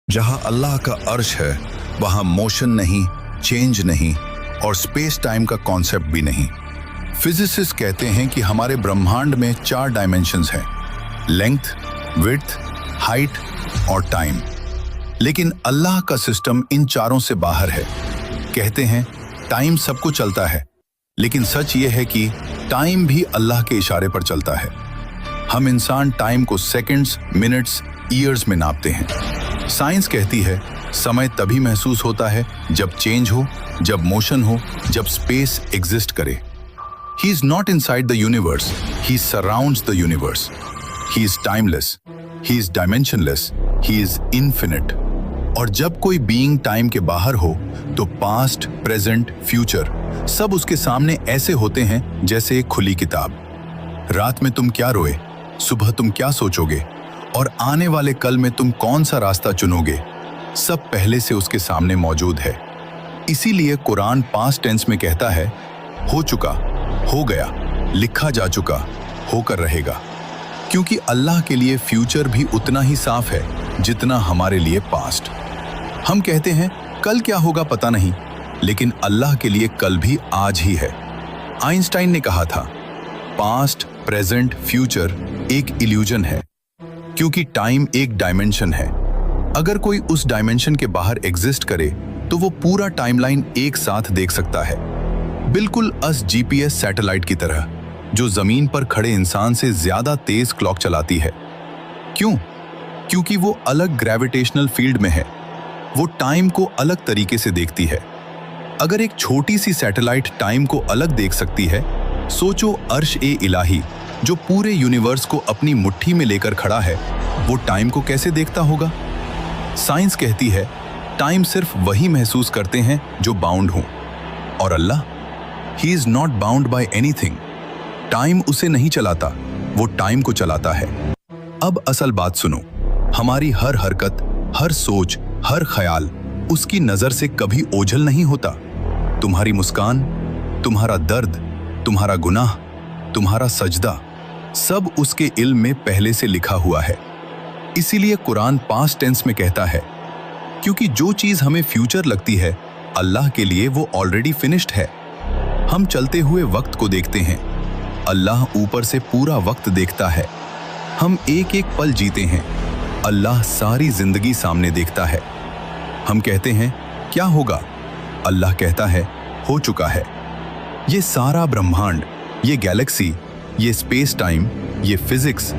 जहां अल्लाह का अर्श है वहां मोशन नहीं, चेंज नहीं और स्पेस टाइम का कॉन्सेप्ट भी नहीं। फिजिसिस्ट कहते हैं कि हमारे ब्रह्मांड में 4 डायमेंशंस हैं, लेंथ, विड्थ, हाइट और टाइम। लेकिन अल्लाह का सिस्टम इन चारों से बाहर है। कहते हैं टाइम सबको चलता है, लेकिन सच ये है कि टाइम भी अल्लाह के इशारे पर चलता है। हम इंसान टाइम को सेकंड्स, मिनट्स, ईयर्स में नापते हैं। साइंस कहती है समय तभी महसूस होता है जब चेंज हो, जब मोशन हो, जब स्पेस एग्जिस्ट करे। He is not inside the universe, he surrounds the universe. He is timeless, he is dimensionless, he is infinite. और जब कोई बीइंग टाइम के बाहर हो तो पास्ट, प्रेजेंट, फ्यूचर सब उसके सामने ऐसे होते हैं जैसे एक खुली किताब। रात में तुम क्या रोए, सुबह तुम क्या सोचोगे और आने वाले कल में तुम कौन सा रास्ता चुनोगे, सब पहले से उसके सामने मौजूद है। इसीलिए कुरान पास्ट टेंस में कहता है हो चुका, हो गया, लिखा जा चुका, होकर रहेगा। क्योंकि अल्लाह के लिए फ्यूचर भी उतना ही साफ है जितना हमारे लिए पास्ट। हम कहते हैं कल क्या होगा पता नहीं, लेकिन अल्लाह के लिए कल भी आज ही है। आइंस्टाइन ने कहा था पास्ट, प्रेजेंट, फ्यूचर एक इल्यूजन है, क्योंकि टाइम एक डायमेंशन है। अगर कोई उस डायमेंशन के बाहर एग्जिस्ट करे तो वो पूरा टाइमलाइन एक साथ देख सकता है, बिल्कुल जीपीएस सैटेलाइट की तरह, जो जमीन पर खड़े इंसान से ज्यादा तेज क्लॉक चलाती है। क्यों? क्योंकि वो अलग ग्रेविटेशनल फील्ड में है, वो टाइम को अलग तरीके से देखती है। अगर एक छोटी सी सैटेलाइट टाइम को अलग देख सकती है, सोचो अर्श ए इलाही जो पूरे यूनिवर्स को अपनी मुट्ठी में लेकर खड़ा है, वो टाइम को कैसे देखता होगा? साइंस कहती है टाइम सिर्फ वही महसूस करते हैं जो बाउंड हों, और Allah, he is not bound by anything. Time उसे नहीं चलाता, वो टाइम को चलाता है। अब असल बात सुनो, हमारी हर हरकत, हर सोच, हर ख्याल उसकी नजर से कभी ओझल नहीं होता। तुम्हारी मुस्कान, तुम्हारा दर्द, तुम्हारा गुनाह, तुम्हारा सजदा, सब उसके इल्म में पहले से लिखा हुआ है। इसीलिए कुरान पास्ट टेंस में कहता है क्योंकि जो चीज हमें फ्यूचर लगती है, अल्लाह के लिए वो ऑलरेडी फिनिश्ड है। हम चलते हुए वक्त को देखते हैं, अल्लाह ऊपर से पूरा वक्त देखता है। हम एक एक पल जीते हैं, अल्लाह सारी जिंदगी सामने देखता है। हम कहते हैं क्या होगा, अल्लाह कहता है हो चुका है। ये सारा ब्रह्मांड, ये गैलेक्सी, ये स्पेस टाइम, ये फिजिक्स